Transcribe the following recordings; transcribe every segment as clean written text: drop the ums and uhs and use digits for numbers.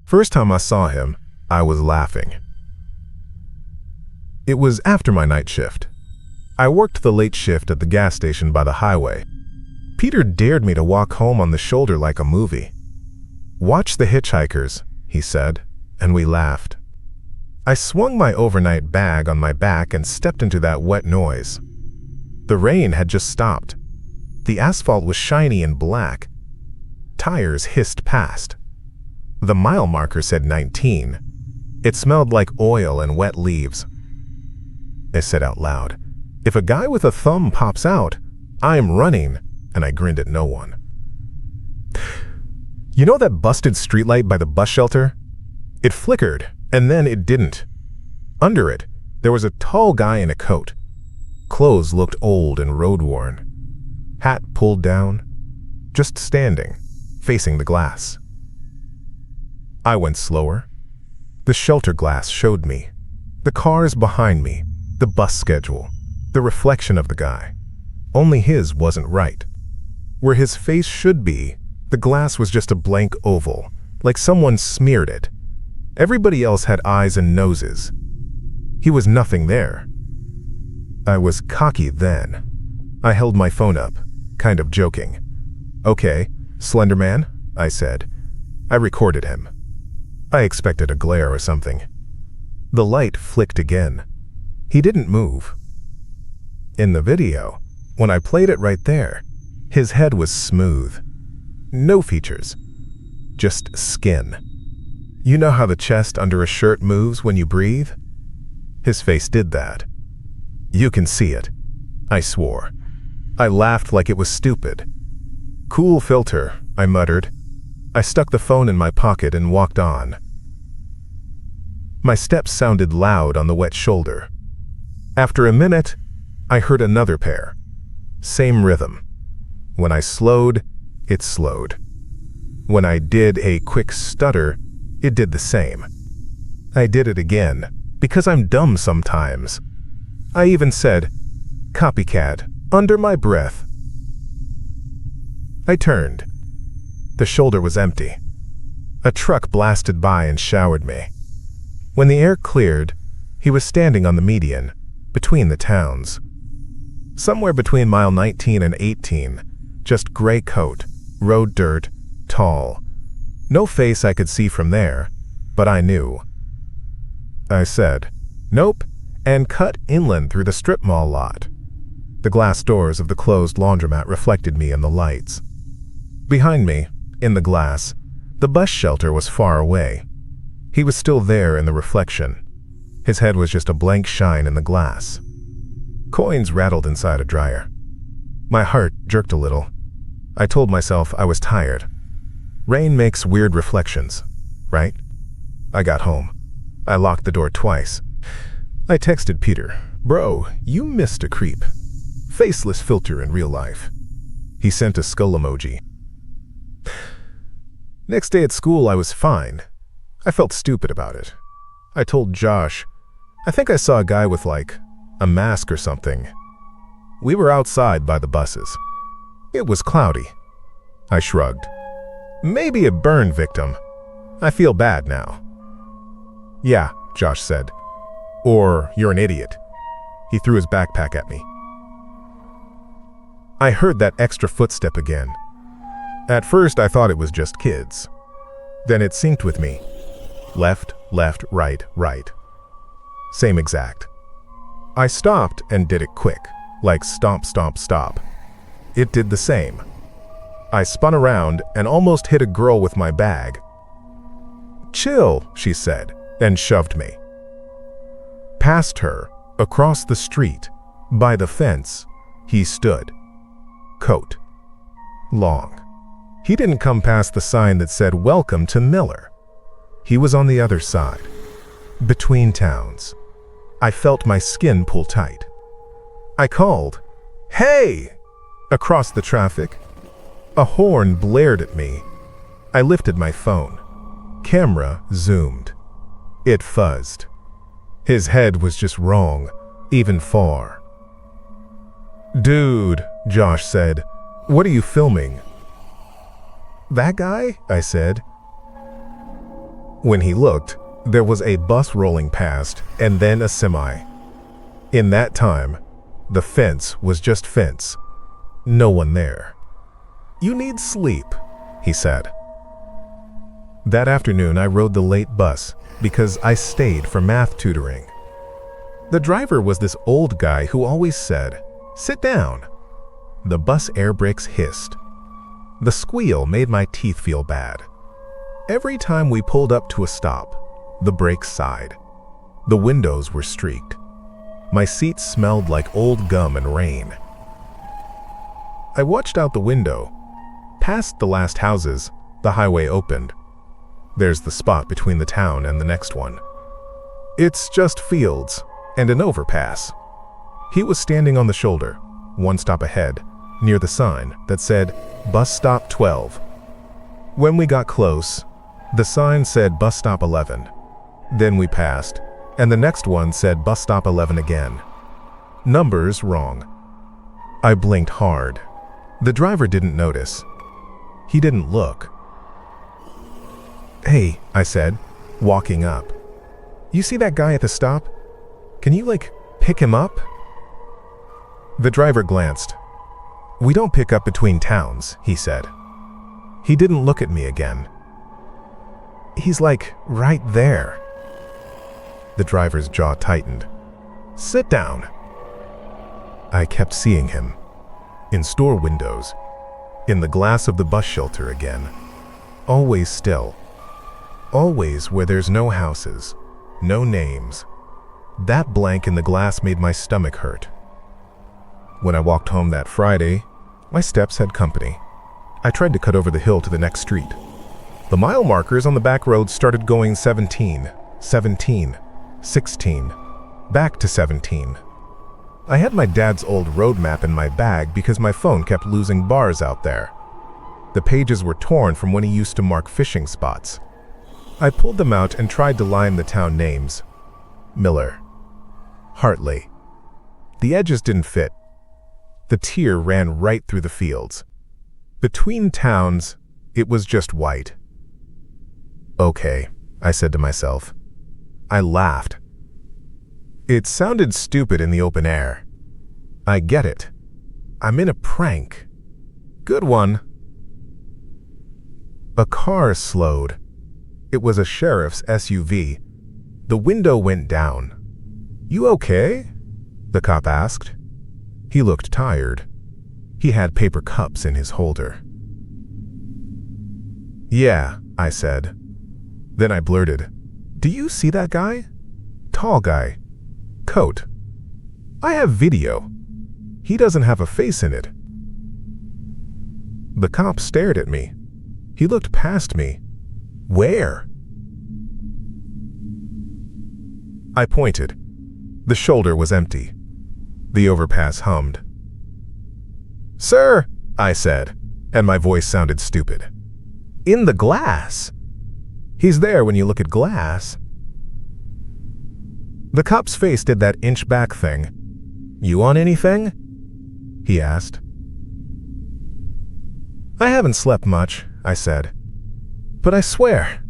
First time I saw him, I was laughing. It was after my night shift. I worked the late shift at the gas station by the highway. Peter dared me to walk home on the shoulder like a movie. "Watch the hitchhikers," he said, and we laughed. I swung my overnight bag on my back and stepped into that wet noise. The rain had just stopped. The asphalt was shiny and black. Tires hissed past. The mile marker said 19. It smelled like oil and wet leaves. I said out loud, "If a guy with a thumb pops out, I'm running," and I grinned at no one. You know that busted streetlight by the bus shelter? It flickered, and then it didn't. Under it, there was a tall guy in a coat. Clothes looked old and road-worn. Hat pulled down, just standing, facing the glass. I went slower. The shelter glass showed me the cars behind me, the bus schedule, the reflection of the guy. Only his wasn't right. Where his face should be, the glass was just a blank oval, like someone smeared it. Everybody else had eyes and noses. He was nothing there. I was cocky then. I held my phone up, kind of joking. "Okay, Slender Man," I said. I recorded him. I expected a glare or something. The light flicked again. He didn't move. In the video, when I played it right there, his head was smooth. No features. Just skin. You know how the chest under a shirt moves when you breathe? His face did that. You can see it. I swore. I laughed like it was stupid. "Cool filter," I muttered. I stuck the phone in my pocket and walked on. My steps sounded loud on the wet shoulder. After a minute, I heard another pair. Same rhythm. When I slowed, it slowed. When I did a quick stutter, it did the same. I did it again, because I'm dumb sometimes. I even said, "Copycat," under my breath. I turned. The shoulder was empty. A truck blasted by and showered me. When the air cleared, he was standing on the median, between the towns. Somewhere between mile 19 and 18, just gray coat, road dirt, tall. No face I could see from there, but I knew. I said, "Nope," and cut inland through the strip mall lot. The glass doors of the closed laundromat reflected me in the lights. Behind me, in the glass, the bus shelter was far away. He was still there in the reflection. His head was just a blank shine in the glass. Coins rattled inside a dryer. My heart jerked a little. I told myself I was tired. Rain makes weird reflections, right? I got home. I locked the door twice. I texted Peter, "Bro, you missed a creep. Faceless filter in real life." He sent a skull emoji. Next day at school, I was fine. I felt stupid about it. I told Josh, "I think I saw a guy with a mask or something." We were outside by the buses. It was cloudy. I shrugged. "Maybe a burn victim. I feel bad now." "Yeah," Josh said. "Or you're an idiot." He threw his backpack at me. I heard that extra footstep again. At first, I thought it was just kids. Then it synced with me. Left, left, right, right. Same exact. I stopped and did it quick, like stomp, stomp, stop. It did the same. I spun around and almost hit a girl with my bag. "Chill," she said, and shoved me. Past her, across the street, by the fence, he stood. Coat. Long. He didn't come past the sign that said, "Welcome to Miller." He was on the other side, between towns. I felt my skin pull tight. I called, "Hey!" across the traffic. A horn blared at me. I lifted my phone. Camera zoomed. It fuzzed. His head was just wrong, even far. "Dude," Josh said, "what are you filming?" "That guy?" I said. When he looked, there was a bus rolling past and then a semi. In that time, the fence was just fence. No one there. "You need sleep," he said. That afternoon, I rode the late bus because I stayed for math tutoring. The driver was this old guy who always said, "Sit down." The bus air brakes hissed. The squeal made my teeth feel bad. Every time we pulled up to a stop, the brakes sighed. The windows were streaked. My seat smelled like old gum and rain. I watched out the window. Past the last houses, the highway opened. There's the spot between the town and the next one. It's just fields and an overpass. He was standing on the shoulder, one stop ahead, near the sign that said, "Bus Stop 12." When we got close, the sign said Bus Stop 11. Then we passed, and the next one said Bus Stop 11 again. Numbers wrong. I blinked hard. The driver didn't notice. He didn't look. "Hey," I said, walking up. "You see that guy at the stop? Can you, pick him up?" The driver glanced. "We don't pick up between towns," he said. He didn't look at me again. "He's right there." The driver's jaw tightened. "Sit down." I kept seeing him. In store windows. In the glass of the bus shelter again. Always still. Always where there's no houses. No names. That blank in the glass made my stomach hurt. When I walked home that Friday, my steps had company. I tried to cut over the hill to the next street. The mile markers on the back road started going 17, 17, 16, back to 17. I had my dad's old road map in my bag because my phone kept losing bars out there. The pages were torn from when he used to mark fishing spots. I pulled them out and tried to line the town names. Miller. Hartley. The edges didn't fit. The tear ran right through the fields. Between towns, it was just white. "Okay," I said to myself. I laughed. It sounded stupid in the open air. I get it. I'm in a prank. Good one. A car slowed. It was a sheriff's SUV. The window went down. "You okay?" the cop asked. He looked tired. He had paper cups in his holder. "Yeah," I said. Then I blurted, "Do you see that guy? Tall guy. Coat. I have video. He doesn't have a face in it." The cop stared at me. He looked past me. "Where?" I pointed. The shoulder was empty. The overpass hummed. "Sir," I said, and my voice sounded stupid. "In the glass. He's there when you look at glass." The cop's face did that inch back thing. "You want anything?" he asked. "I haven't slept much," I said. "But I swear."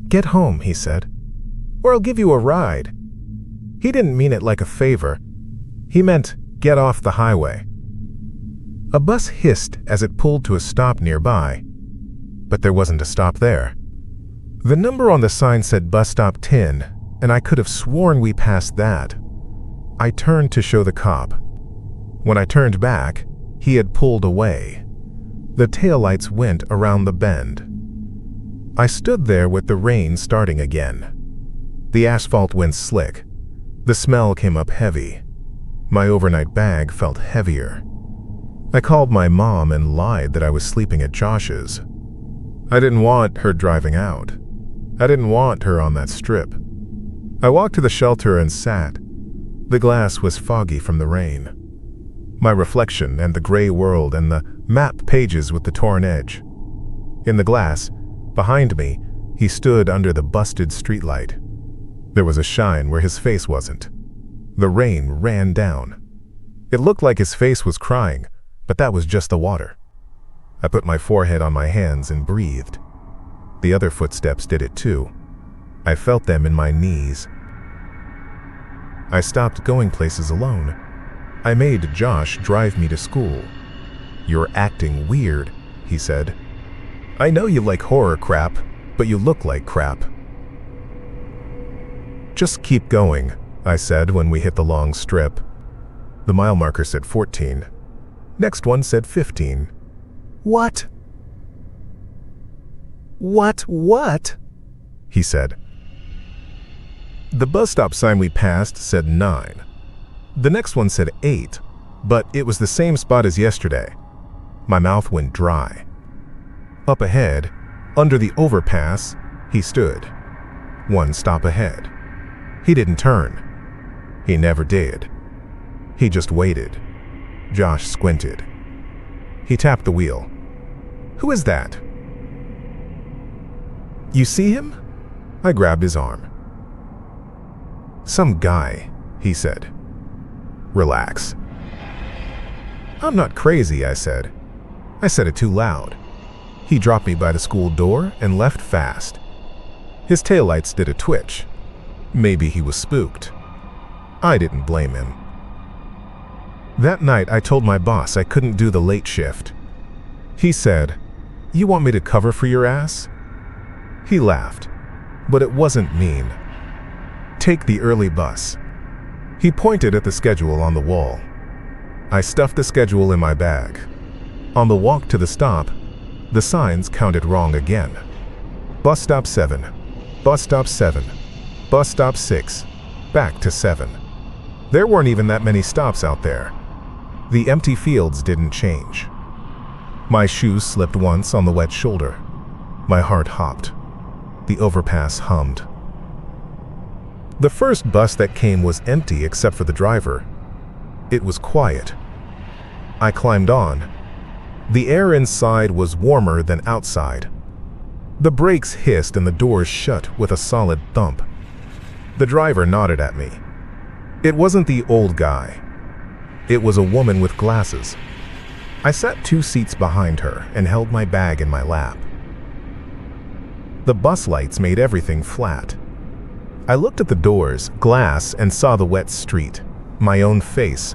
"Get home," he said, "or I'll give you a ride." He didn't mean it like a favor. He meant get off the highway. A bus hissed as it pulled to a stop nearby, but there wasn't a stop there. The number on the sign said Bus Stop 10, and I could have sworn we passed that. I turned to show the cop. When I turned back, he had pulled away. The taillights went around the bend. I stood there with the rain starting again. The asphalt went slick. The smell came up heavy. My overnight bag felt heavier. I called my mom and lied that I was sleeping at Josh's. I didn't want her driving out. I didn't want her on that strip. I walked to the shelter and sat. The glass was foggy from the rain. My reflection and the gray world and the map pages with the torn edge. In the glass, behind me, he stood under the busted streetlight. There was a shine where his face wasn't. The rain ran down. It looked like his face was crying, but that was just the water. I put my forehead on my hands and breathed. The other footsteps did it too. I felt them in my knees. I stopped going places alone. I made Josh drive me to school. "You're acting weird," he said. "I know you like horror crap, but you look like crap." "Just keep going," I said when we hit the long strip. The mile marker said 14. Next one said 15. "What? What? He said. The bus stop sign we passed said 9. The next one said 8, but it was the same spot as yesterday. My mouth went dry. Up ahead, under the overpass, he stood. One stop ahead. He didn't turn. He never did. He just waited. Josh squinted. He tapped the wheel. "Who is that?" "You see him?" I grabbed his arm. "Some guy," he said. "Relax." "I'm not crazy," I said. I said it too loud. He dropped me by the school door and left fast. His taillights did a twitch. Maybe he was spooked. I didn't blame him. That night I told my boss I couldn't do the late shift. He said, "You want me to cover for your ass?" He laughed, but it wasn't mean. "Take the early bus." He pointed at the schedule on the wall. I stuffed the schedule in my bag. On the walk to the stop, the signs counted wrong again. Bus stop 7, bus stop 7, bus stop 6, back to 7. There weren't even that many stops out there. The empty fields didn't change. My shoes slipped once on the wet shoulder. My heart hopped. The overpass hummed. The first bus that came was empty except for the driver. It was quiet. I climbed on. The air inside was warmer than outside. The brakes hissed and the doors shut with a solid thump. The driver nodded at me. It wasn't the old guy. It was a woman with glasses. I sat 2 seats behind her and held my bag in my lap. The bus lights made everything flat. I looked at the doors, glass, and saw the wet street, my own face,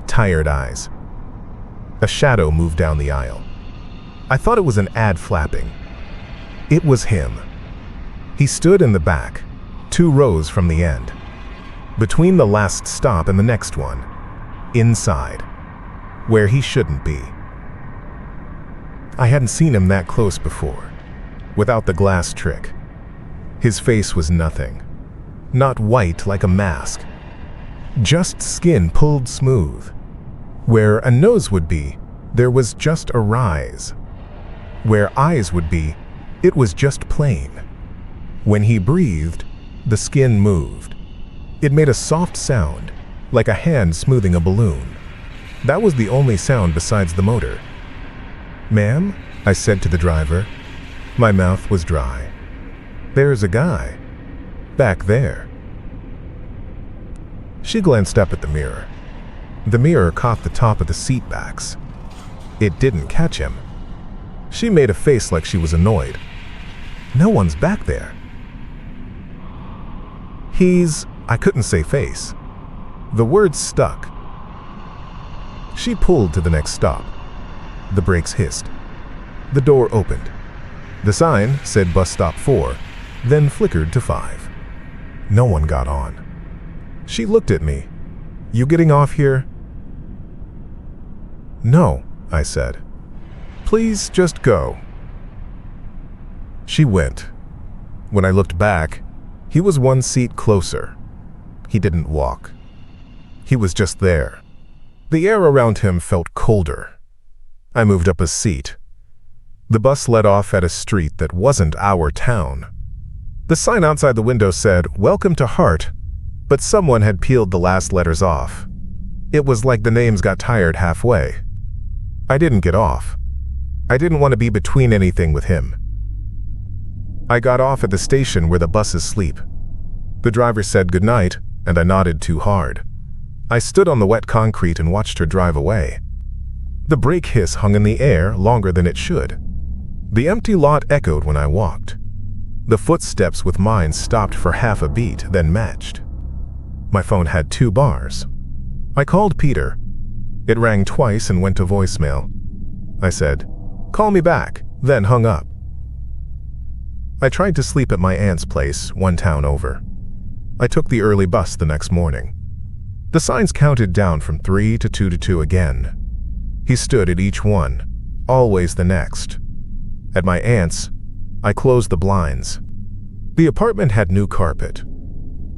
tired eyes. A shadow moved down the aisle. I thought it was an ad flapping. It was him. He stood in the back, 2 rows from the end, between the last stop and the next one, inside, where he shouldn't be. I hadn't seen him that close before, without the glass trick. His face was nothing, not white like a mask, just skin pulled smooth. Where a nose would be, there was just a rise. Where eyes would be, it was just plain. When he breathed, the skin moved. It made a soft sound, like a hand smoothing a balloon. That was the only sound besides the motor. "Ma'am?" I said to the driver. My mouth was dry. "There's a guy. Back there." She glanced up at the mirror. The mirror caught the top of the seat backs. It didn't catch him. She made a face like she was annoyed. "No one's back there." I couldn't say face. The words stuck. She pulled to the next stop. The brakes hissed. The door opened. The sign said bus stop 4, then flickered to 5. No one got on. She looked at me. "You getting off here?" "No," I said. "Please just go." She went. When I looked back, he was 1 seat closer. He didn't walk. He was just there. The air around him felt colder. I moved up a seat. The bus let off at a street that wasn't our town. The sign outside the window said, "Welcome to Hart," but someone had peeled the last letters off. It was like the names got tired halfway. I didn't get off. I didn't want to be between anything with him. I got off at the station where the buses sleep. The driver said goodnight, and I nodded too hard. I stood on the wet concrete and watched her drive away. The brake hiss hung in the air longer than it should. The empty lot echoed when I walked. The footsteps with mine stopped for half a beat, then matched. My phone had 2 bars. I called Peter. It rang twice and went to voicemail. I said, "Call me back," then hung up. I tried to sleep at my aunt's place, 1 town over. I took the early bus the next morning. The signs counted down from 3 to 2 to 2 again. He stood at each one, always the next. At my aunt's, I closed the blinds. The apartment had new carpet.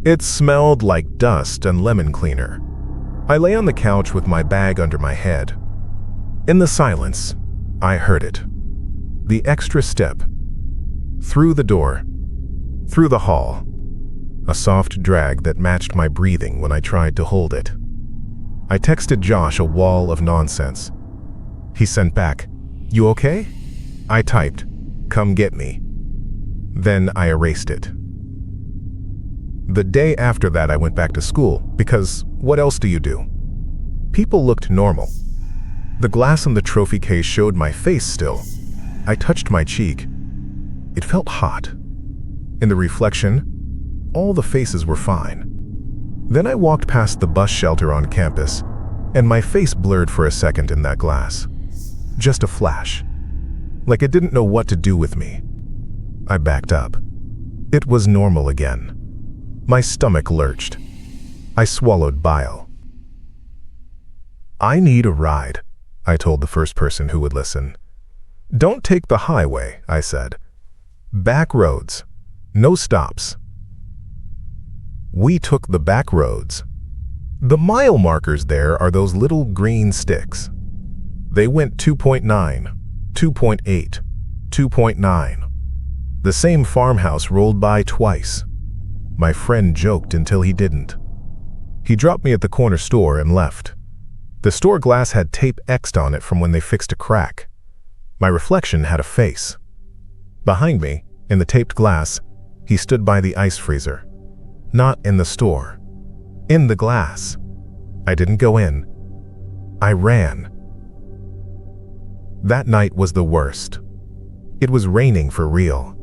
It smelled like dust and lemon cleaner. I lay on the couch with my bag under my head. In the silence, I heard it. The extra step. Through the door. Through the hall. A soft drag that matched my breathing when I tried to hold it. I texted Josh a wall of nonsense. He sent back, "You okay?" I typed, "Come get me." Then I erased it. The day after that I went back to school, because what else do you do? People looked normal. The glass in the trophy case showed my face still. I touched my cheek. It felt hot. In the reflection, all the faces were fine. Then I walked past the bus shelter on campus, and my face blurred for a second in that glass. Just a flash. Like it didn't know what to do with me. I backed up. It was normal again. My stomach lurched. I swallowed bile. "I need a ride," I told the first person who would listen. "Don't take the highway," I said. "Back roads. No stops." We took the back roads. The mile markers there are those little green sticks. They went 2.9, 2.8, 2.9. The same farmhouse rolled by twice. My friend joked until he didn't. He dropped me at the corner store and left. The store glass had tape X'd on it from when they fixed a crack. My reflection had a face. Behind me, in the taped glass, he stood by the ice freezer. Not in the store. In the glass. I didn't go in. I ran. That night was the worst. It was raining for real.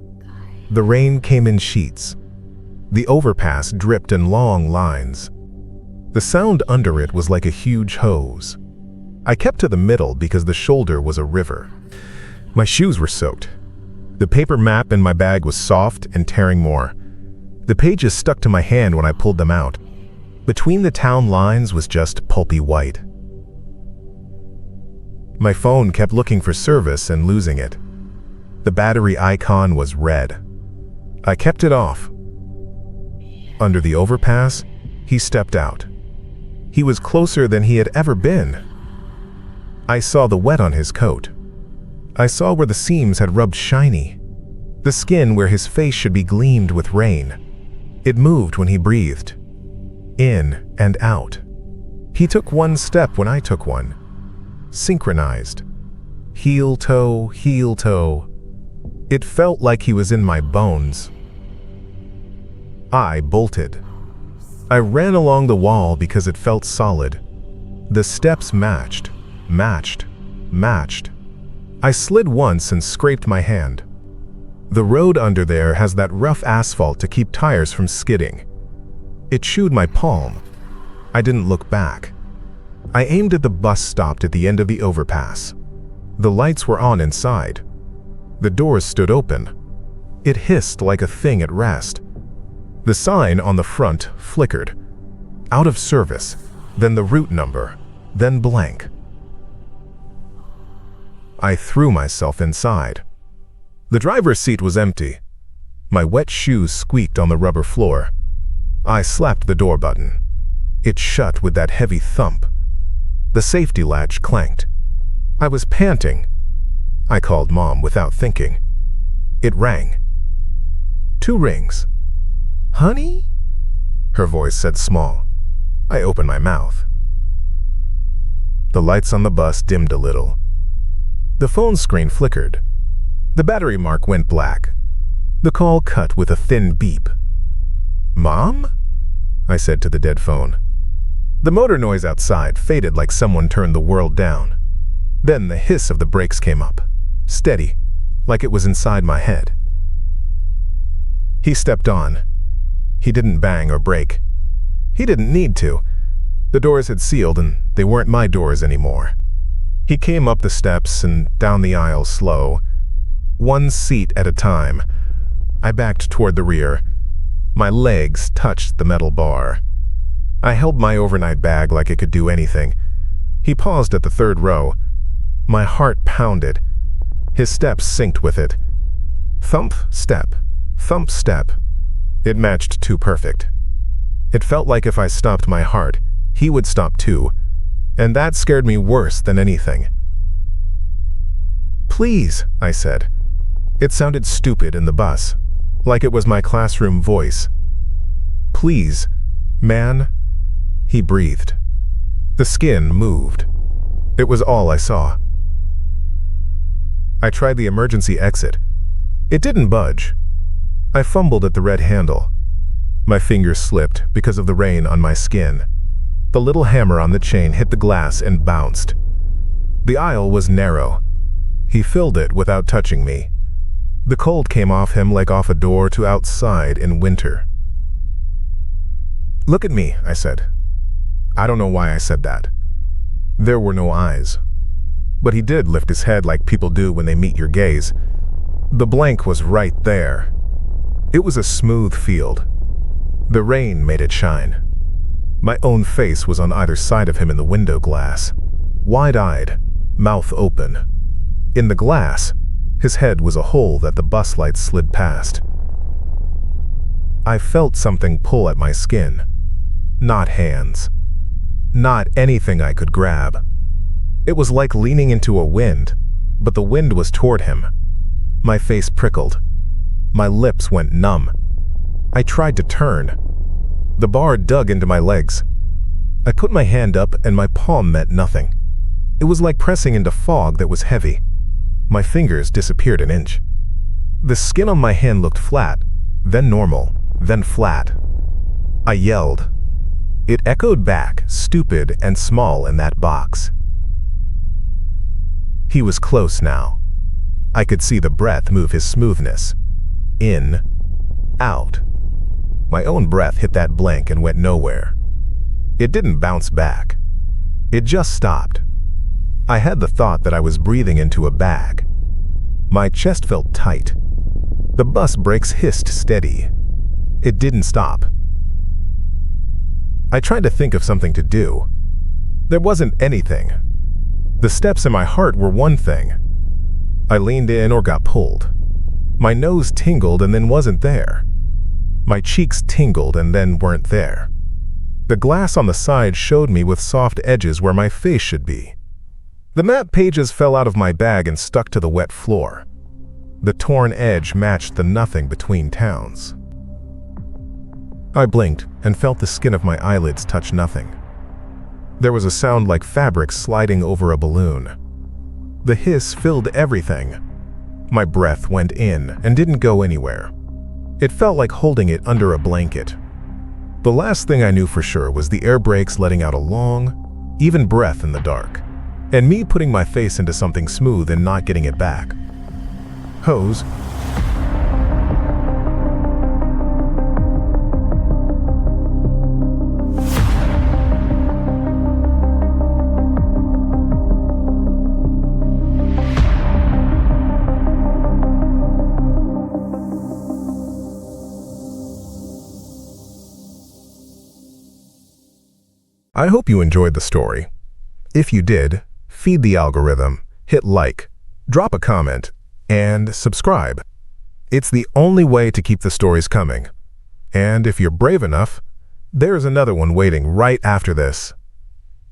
The rain came in sheets. The overpass dripped in long lines. The sound under it was like a huge hose. I kept to the middle because the shoulder was a river. My shoes were soaked. The paper map in my bag was soft and tearing more. The pages stuck to my hand when I pulled them out. Between the town lines was just pulpy white. My phone kept looking for service and losing it. The battery icon was red. I kept it off. Under the overpass, he stepped out. He was closer than he had ever been. I saw the wet on his coat. I saw where the seams had rubbed shiny. The skin where his face should be gleamed with rain. It moved when he breathed. In and out. He took one step when I took one. Synchronized. Heel toe, heel toe. It felt like he was in my bones. I bolted. I ran along the wall because it felt solid. The steps matched, matched, matched. I slid once and scraped my hand. The road under there has that rough asphalt to keep tires from skidding. It chewed my palm. I didn't look back. I aimed at the bus stop at the end of the overpass. The lights were on inside. The doors stood open. It hissed like a thing at rest. The sign on the front flickered. Out of service, then the route number, then blank. I threw myself inside. The driver's seat was empty. My wet shoes squeaked on the rubber floor. I slapped the door button. It shut with that heavy thump. The safety latch clanked. I was panting. I called Mom without thinking. It rang. 2 rings. "Honey?" Her voice said small. I opened my mouth. The lights on the bus dimmed a little. The phone screen flickered. The battery mark went black. The call cut with a thin beep. "Mom?" I said to the dead phone. The motor noise outside faded like someone turned the world down. Then the hiss of the brakes came up, steady, like it was inside my head. He stepped on. He didn't bang or break. He didn't need to. The doors had sealed and they weren't my doors anymore. He came up the steps and down the aisle slow, one seat at a time. I backed toward the rear. My legs touched the metal bar. I held my overnight bag like it could do anything. He paused at the third row. My heart pounded. His steps synced with it. Thump, step. Thump, step. It matched too perfect. It felt like if I stopped my heart, he would stop too, and that scared me worse than anything. "Please," I said. It sounded stupid in the bus, like it was my classroom voice. "Please, man." He breathed. The skin moved. It was all I saw. I tried the emergency exit. It didn't budge. I fumbled at the red handle. My fingers slipped because of the rain on my skin. The little hammer on the chain hit the glass and bounced. The aisle was narrow. He filled it without touching me. The cold came off him like off a door to outside in winter. "Look at me," I said. I don't know why I said that. There were no eyes. But he did lift his head like people do when they meet your gaze. The blank was right there. It was a smooth field. The rain made it shine. My own face was on either side of him in the window glass, wide-eyed, mouth open. In the glass, his head was a hole that the bus lights slid past. I felt something pull at my skin. Not hands. Not anything I could grab. It was like leaning into a wind, but the wind was toward him. My face prickled. My lips went numb. I tried to turn. The bar dug into my legs. I put my hand up and my palm meant nothing. It was like pressing into fog that was heavy. My fingers disappeared an inch. The skin on my hand looked flat, then normal, then flat. I yelled. It echoed back, stupid and small in that box. He was close now. I could see the breath move his smoothness. In, out. My own breath hit that blank and went nowhere. It didn't bounce back. It just stopped. I had the thought that I was breathing into a bag. My chest felt tight. The bus brakes hissed steady. It didn't stop. I tried to think of something to do. There wasn't anything. The steps in my heart were one thing. I leaned in or got pulled. My nose tingled and then wasn't there. My cheeks tingled and then weren't there. The glass on the side showed me with soft edges where my face should be. The map pages fell out of my bag and stuck to the wet floor. The torn edge matched the nothing between towns. I blinked and felt the skin of my eyelids touch nothing. There was a sound like fabric sliding over a balloon. The hiss filled everything. My breath went in and didn't go anywhere. It felt like holding it under a blanket. The last thing I knew for sure was the air brakes letting out a long, even breath in the dark, and me putting my face into something smooth and not getting it back. Hose. I hope you enjoyed the story. If you did, feed the algorithm, hit like, drop a comment, and subscribe. It's the only way to keep the stories coming. And if you're brave enough, there's another one waiting right after this.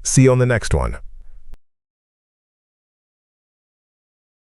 See you on the next one.